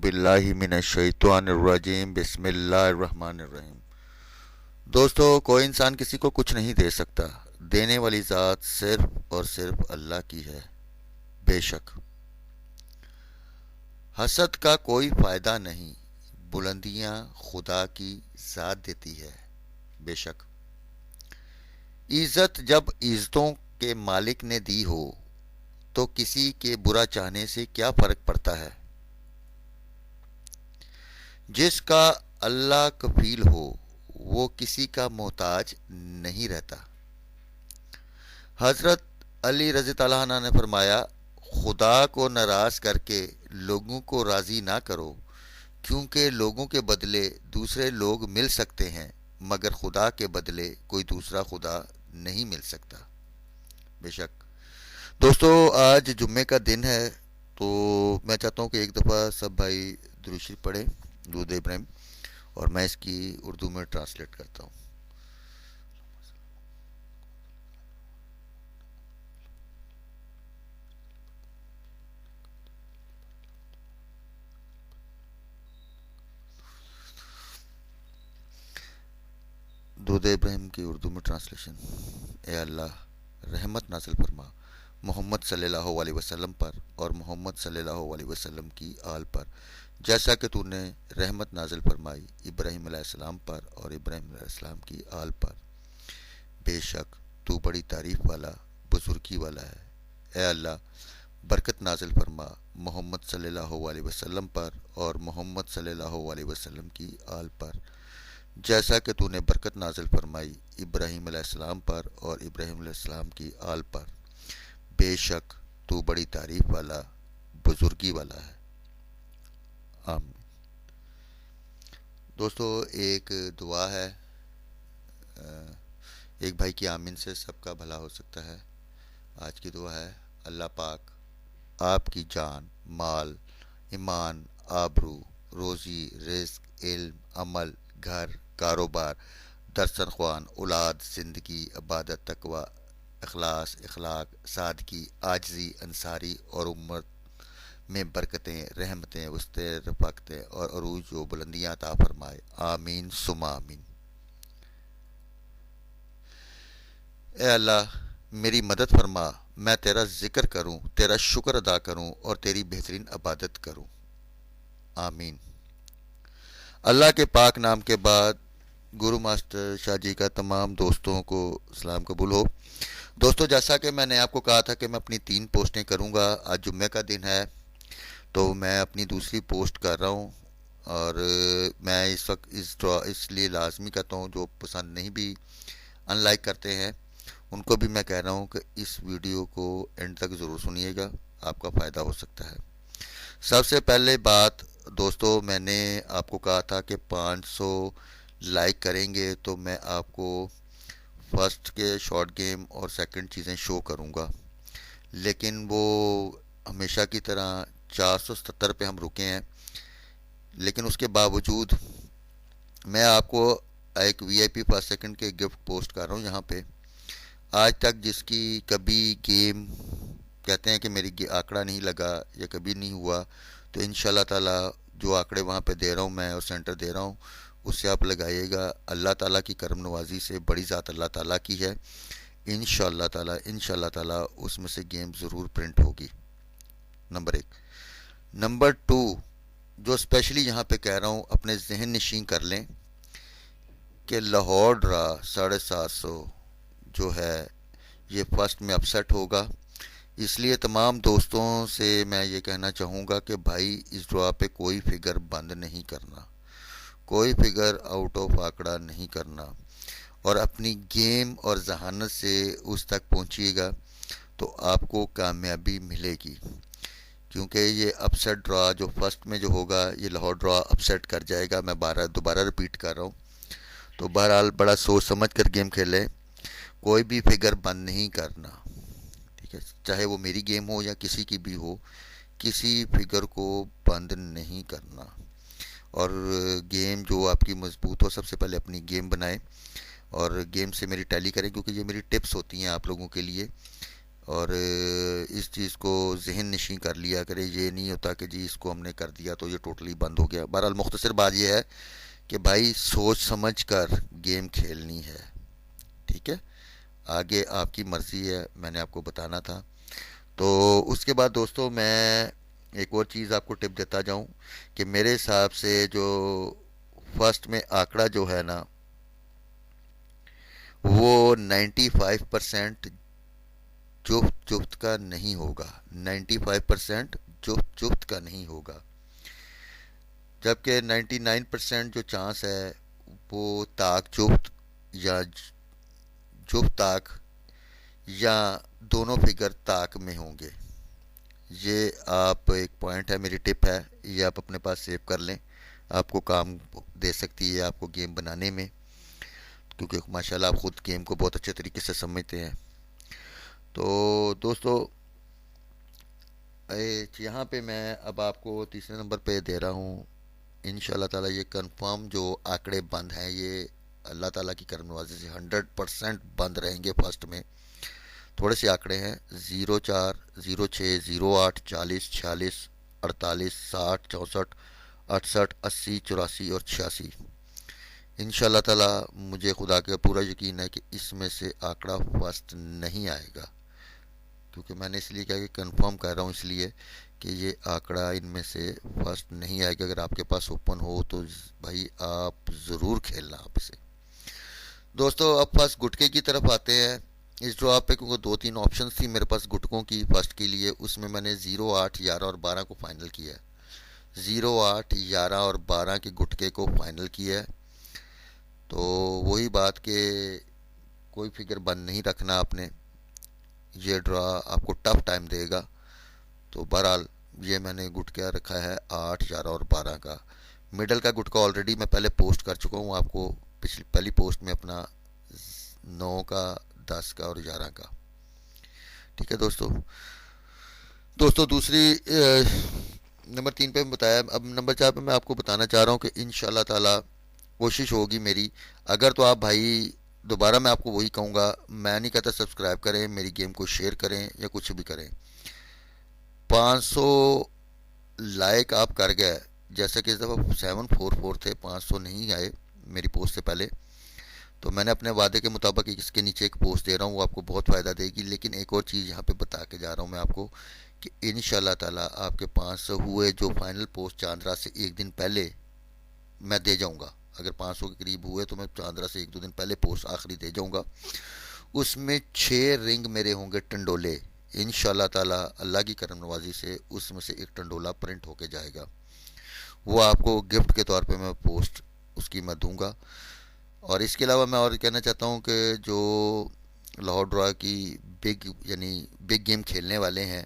باللہ من الشیطان الرجیم بسم اللہ الرحمن الرحیم۔ دوستو، کوئی انسان کسی کو کچھ نہیں دے سکتا، دینے والی ذات صرف اور صرف اللہ کی ہے۔ بے شک حسد کا کوئی فائدہ نہیں، بلندیاں خدا کی ذات دیتی ہے۔ بے شک عزت جب عزتوں کے مالک نے دی ہو تو کسی کے برا چاہنے سے کیا فرق پڑتا ہے۔ جس کا اللہ کفیل ہو وہ کسی کا محتاج نہیں رہتا۔ حضرت علی رضی اللہ عنہ نے فرمایا، خدا کو ناراض کر کے لوگوں کو راضی نہ کرو، کیونکہ لوگوں کے بدلے دوسرے لوگ مل سکتے ہیں مگر خدا کے بدلے کوئی دوسرا خدا نہیں مل سکتا۔ بے شک دوستو، آج جمعے کا دن ہے، تو میں چاہتا ہوں کہ ایک دفعہ سب بھائی درود شریف پڑھیں، درود ابراہیم، اور میں اس کی اردو میں ٹرانسلیٹ کرتا ہوں۔ درود ابراہیم کی اردو میں ٹرانسلیشن۔ اے اللہ، رحمت نازل فرما محمد صلی اللہ علیہ وسلم پر اور محمد صلی اللہ علیہ وسلم کی آل پر، جیسا کہ تو نے رحمت نازل فرمائی ابراہیم علیہ السلام پر اور ابراہیم علیہ السلام کی آل پر۔ بے شک تو بڑی تعریف والا، بزرگی والا ہے۔ اے اللہ، برکت نازل فرما محمد صلی اللہ علیہ وسلم پر اور محمد صلی اللہ علیہ وسلم کی آل پر، جیسا کہ تو نے برکت نازل فرمائی ابراہیم علیہ السلام پر اور ابراہیم علیہ السلام کی آل پر۔ بے شک تو بڑی تعریف والا، بزرگی والا ہے۔ آمین۔ دوستو، ایک دعا ہے، ایک بھائی کی آمین سے سب کا بھلا ہو سکتا ہے۔ آج کی دعا ہے، اللہ پاک آپ کی جان، مال، ایمان، آبرو، روزی، رزق، علم، عمل، گھر، کاروبار، درسنخوان، اولاد، زندگی، عبادت، تقوی، اخلاص، اخلاق، سادگی، عاجزی، انصاری اور امت میں برکتیں، رحمتیں، وسطیں، رفاقتیں اور عروج و بلندیاں عطا فرمائے۔ آمین ثم آمین۔ اے اللہ، میری مدد فرما، میں تیرا ذکر کروں، تیرا شکر ادا کروں اور تیری بہترین عبادت کروں۔ آمین۔ اللہ کے پاک نام کے بعد گرو ماسٹر شاہ جی کا تمام دوستوں کو سلام قبول ہو۔ دوستو، جیسا کہ میں نے آپ کو کہا تھا کہ میں اپنی 3 پوسٹیں کروں گا، آج جمعہ کا دن ہے تو میں اپنی دوسری پوسٹ کر رہا ہوں، اور میں اس وقت اس لیے لازمی کہتا ہوں، جو پسند نہیں بھی ان لائک کرتے ہیں ان کو بھی میں کہہ رہا ہوں کہ اس ویڈیو کو اینڈ تک ضرور سنیے گا، آپ کا فائدہ ہو سکتا ہے۔ سب سے پہلے بات دوستو، میں نے آپ کو کہا تھا کہ 500 لائک کریں گے تو میں آپ کو فرسٹ کے شارٹ گیم اور سیکنڈ چیزیں شو کروں گا، لیکن وہ ہمیشہ کی طرح 470 پہ ہم رکے ہیں۔ لیکن اس کے باوجود میں آپ کو ایک وی آئی پی فرسٹ سیکنڈ کے گفٹ پوسٹ کر رہا ہوں یہاں پہ۔ آج تک جس کی کبھی گیم کہتے ہیں کہ میری آنکڑا نہیں لگا یا کبھی نہیں ہوا، تو ان شاء اللہ تعالیٰ جو آنکڑے وہاں پہ دے رہا ہوں میں اور سینٹر دے رہا ہوں، اس سے آپ لگائیے گا۔ اللہ تعالیٰ کی کرم نوازی سے بڑی ذات اللہ تعالیٰ کی ہے، انشاءاللہ تعالیٰ اس میں سے گیم ضرور پرنٹ ہوگی۔ نمبر 1۔ نمبر 2، جو اسپیشلی یہاں پہ کہہ رہا ہوں، اپنے ذہن نشین کر لیں کہ لاہور ڈرا 750 جو ہے یہ فرسٹ میں اپسیٹ ہوگا۔ اس لیے تمام دوستوں سے میں یہ کہنا چاہوں گا کہ بھائی، اس ڈرا پہ کوئی فگر بند نہیں کرنا، کوئی فگر آؤٹ آف آنکڑا نہیں کرنا، اور اپنی گیم اور ذہانت سے اس تک پہنچیے گا تو آپ کو کامیابی ملے گی، کیونکہ یہ اپسیٹ ڈرا جو فرسٹ میں جو ہوگا یہ لاہور ڈرا اپسیٹ کر جائے گا۔ میں دوبارہ ریپیٹ کر رہا ہوں، تو بہرحال بڑا سوچ سمجھ کر گیم کھیلیں، کوئی بھی فگر بند نہیں کرنا، ٹھیک ہے؟ چاہے وہ میری گیم ہو یا کسی کی بھی ہو، کسی فگر کو بند نہیں کرنا، اور گیم جو آپ کی مضبوط ہو، سب سے پہلے اپنی گیم بنائیں اور گیم سے میری ٹیلی کریں، کیونکہ یہ میری ٹپس ہوتی ہیں آپ لوگوں کے لیے، اور اس چیز کو ذہن نشین کر لیا کرے. یہ نہیں ہوتا کہ جی اس کو ہم نے کر دیا تو یہ ٹوٹلی بند ہو گیا. بہرحال مختصر بات یہ ہے کہ بھائی سوچ سمجھ کر گیم کھیلنی ہے. ٹھیک ہے، آگے آپ کی مرضی ہے، میں نے آپ کو بتانا تھا. تو اس کے بعد دوستو میں ایک اور چیز آپ کو ٹپ دیتا جاؤں کہ میرے حساب سے جو فرسٹ میں آنکڑا جو ہے نا وہ 95% جفت جفت کا نہیں ہوگا. 95% جفت جفت کا نہیں ہوگا، جبکہ 99% جو چانس ہے وہ تاک جفت یا جفت تاک یا دونوں فگر تاک میں ہوں گے. یہ آپ ایک پوائنٹ ہے، میری ٹپ ہے، یہ آپ اپنے پاس سیو کر لیں. آپ کو کام دے سکتی ہے آپ کو گیم بنانے میں، کیونکہ ماشاءاللہ آپ خود گیم کو بہت اچھے طریقے سے سمجھتے ہیں. تو دوستو یہاں پہ میں اب آپ کو تیسرے نمبر پہ دے رہا ہوں. ان شاء اللہ تعالیٰ یہ کنفرم جو آنکڑے بند ہیں یہ اللہ تعالیٰ کی کرم نوازی سے 100% بند رہیں گے. فرسٹ میں تھوڑے سے آنکڑے ہیں: 04 06 08 40 46 48 60 64 68 80 84 اور 86. ان شاء اللہ تعالیٰ مجھے خدا کا پورا یقین ہے کہ اس میں سے آنکڑا فرسٹ نہیں آئے گا. کیونکہ میں نے اس لیے کہا کہ کنفرم کر رہا ہوں، اس لیے کہ یہ آنکڑا ان میں سے فرسٹ نہیں آئے گا. اگر آپ کے پاس اوپن ہو تو بھائی آپ ضرور کھیلنا آپ سے. دوستو اب فرسٹ گٹکے کی طرف آتے ہیں. اس ڈرا پہ کیونکہ 2 3 آپشنز تھی میرے پاس گٹکوں کی فرسٹ کے لیے، اس میں میں نے 0 8 11 اور 12 کو فائنل کیا ہے. 0 8 11 اور 12 کے گٹکے کو فائنل کیا ہے. تو وہی بات کہ کوئی فگر بند نہیں رکھنا آپ نے، یہ ڈرا آپ کو ٹف ٹائم دے گا. تو بہرحال یہ میں نے گٹکا رکھا ہے 8 11 اور 12 کا. مڈل کا گٹکا آلریڈی میں پہلے پوسٹ کر چکا ہوں آپ کو پہلی پوسٹ میں اپنا 9 کا 10 کا اور 11 کا. ٹھیک ہے دوستو دوسری نمبر 3 پہ بتایا. اب نمبر 4 پہ میں آپ کو بتانا چاہ رہا ہوں کہ ان شاء اللہ تعالیٰ کوشش ہوگی میری. اگر تو آپ بھائی دوبارہ میں آپ کو وہی کہوں گا، میں نہیں کہتا سبسکرائب کریں، میری گیم کو شیئر کریں یا کچھ بھی کریں. 500 لائک آپ کر گئے، جیسا کہ اس دفعہ 744 تھے، 500 نہیں آئے میری پوسٹ سے پہلے. تو میں نے اپنے وعدے کے مطابق اس کے نیچے ایک پوسٹ دے رہا ہوں، وہ آپ کو بہت فائدہ دے گی. لیکن ایک اور چیز یہاں پہ بتا کے جا رہا ہوں میں آپ کو کہ ان شاء اللہ تعالیٰ آپ کے 500 ہوئے جو فائنل پوسٹ چاند رات سے ایک دن پہلے میں دے جاؤں گا. اگر 500 کے قریب ہوئے تو میں چاند رات سے 1 2 دن پہلے پوسٹ آخری دے جاؤں گا. اس میں 6 رنگ میرے ہوں گے ٹنڈولے. ان شاء اللہ تعالیٰ اللہ کی کرم نوازی سے اس میں سے ایک ٹنڈولا پرنٹ ہو کے جائے گا. وہ آپ کو گفٹ کے طور پہ میں پوسٹ اس کی میں دوں گا. اور اس کے علاوہ میں اور کہنا چاہتا ہوں کہ جو لاہور ڈرا کی بگ گیم کھیلنے والے ہیں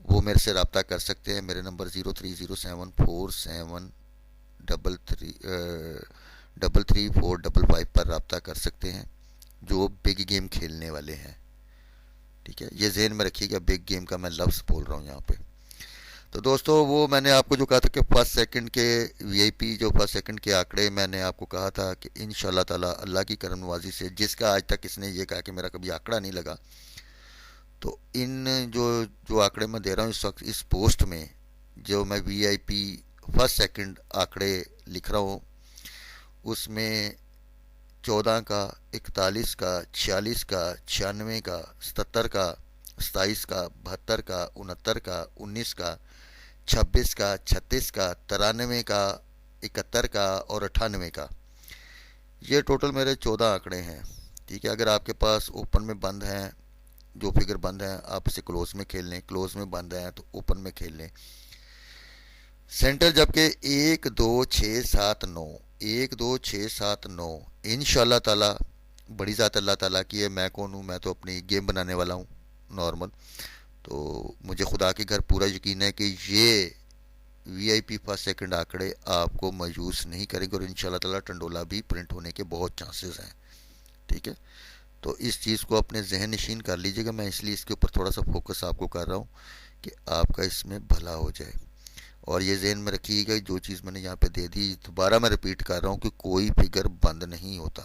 وہ میرے سے رابطہ کر سکتے ہیں. میرے نمبر 030747334555 پر رابطہ کر سکتے ہیں جو بگ گیم کھیلنے والے ہیں. ٹھیک ہے، یہ ذہن میں رکھیے گا، بگ گیم کا میں لفظ بول رہا ہوں یہاں پہ. تو دوستو وہ میں نے آپ کو جو کہا تھا کہ فرسٹ سیکنڈ کے وی آئی پی جو فرسٹ سیکنڈ کے آنکڑے میں نے آپ کو کہا تھا کہ ان شاء اللہ تعالیٰ اللہ کی کرم نوازی سے، جس کا آج تک اس نے یہ کہا کہ میرا کبھی آنکڑا نہیں لگا، تو ان جو آنکڑے میں دے رہا ہوں اس وقت اس پوسٹ میں، جو میں وی آئی پی فرسٹ سیکنڈ آنکڑے لکھ رہا ہوں، اس میں 14 کا 41 کا 46 کا 96 کا 77 کا 27 کا 72 کا 69 کا 19 کا 26 کا 36 کا 93 کا 71 کا اور 98 کا، یہ ٹوٹل میرے 14 آنکڑے ہیں. ٹھیک ہے، اگر آپ کے پاس اوپن میں بند ہیں، جو فگر بند ہیں آپ اسے کلوز میں کھیل لیں، کلوز میں بند ہیں تو اوپن میں کھیل لیں. سینٹر جبکہ 1 2 6 7 9 1 2 6 7 9 ان شاء اللہ تعالیٰ بڑی ذات اللہ تعالیٰ کی ہے. میں کون ہوں؟ میں تو اپنی گیم بنانے والا ہوں نارمل. تو مجھے خدا کے گھر پورا یقین ہے کہ یہ وی آئی پی فرسٹ سیکنڈ آنکڑے آپ کو مایوس نہیں کریں گے، اور ان شاء اللہ تعالیٰ ٹنڈولا بھی پرنٹ ہونے کے بہت چانسز ہیں. ٹھیک ہے، تو اس چیز کو اپنے ذہن نشین کر لیجیے گا. میں اس لیے اس کے اوپر تھوڑا سا فوکس آپ کو کر رہا ہوں کہ آپ کا اس میں بھلا ہو جائے. اور یہ ذہن میں رکھیے گا جو چیز میں نے یہاں پہ دے دی، دوبارہ میں رپیٹ کر رہا ہوں کہ کوئی فگر بند نہیں ہوتا.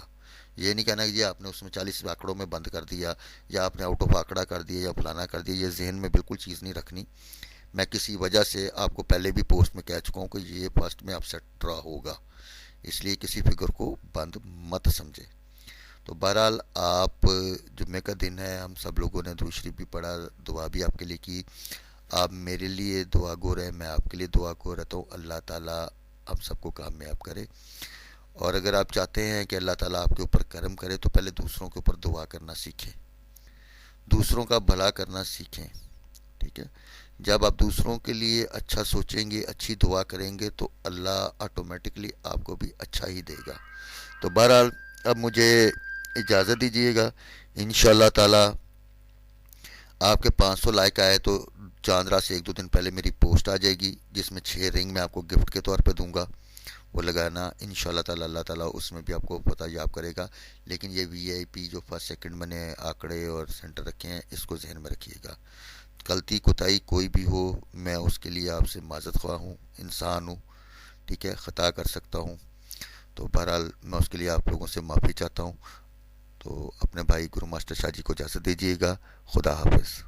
یہ نہیں کہنا کہ جی آپ نے اس میں 40 آنکڑوں میں بند کر دیا یا آپ نے آؤٹ آف آنکڑا کر دیا یا فلانا کر دیا. یہ ذہن میں بالکل چیز نہیں رکھنی. میں کسی وجہ سے آپ کو پہلے بھی پوسٹ میں کہہ چکا ہوں کہ یہ فرسٹ میں اپسیٹ رہا ہوگا, اس لیے کسی فگر کو بند مت سمجھے. تو بہرحال آپ, جمعے کا دن ہے, ہم سب لوگوں نے درود شریف بھی پڑھا, دعا بھی آپ کے لیے کی. آپ میرے لیے دعا گو رہے, میں آپ کے لیے دعا گو رہتا ہوں. اللہ تعالیٰ ہم سب کو کامیاب کرے. اور اگر آپ چاہتے ہیں کہ اللہ تعالیٰ آپ کے اوپر کرم کرے تو پہلے دوسروں کے اوپر دعا کرنا سیکھیں, دوسروں کا بھلا کرنا سیکھیں. ٹھیک ہے, جب آپ دوسروں کے لیے اچھا سوچیں گے, اچھی دعا کریں گے تو اللہ آٹومیٹکلی آپ کو بھی اچھا ہی دے گا. تو بہرحال اب مجھے اجازت دیجیے گا. انشاءاللہ تعالی آپ کے 500 لائک آئے تو چاند رات سے 1-2 دن پہلے میری پوسٹ آ جائے گی جس میں 6 رنگ میں آپ کو گفٹ کے طور پہ دوں گا. وہ لگانا انشاءاللہ تعالی, اللہ تعالیٰ اس میں بھی آپ کو پتہ یاب کرے گا. لیکن یہ وی آئی پی جو فرسٹ سیکنڈ میں نے آنکڑے اور سینٹر رکھے ہیں اس کو ذہن میں رکھیے گا. غلطی کوتاہی کوئی بھی ہو, میں اس کے لیے آپ سے معذرت خواہ ہوں, انسان ہوں. ٹھیک ہے, خطا کر سکتا ہوں. تو بہرحال میں اس کے لیے آپ لوگوں سے معافی چاہتا ہوں. تو اپنے بھائی گرو ماسٹر شاہ جی کو اجازت دیجیے گا. خدا حافظ.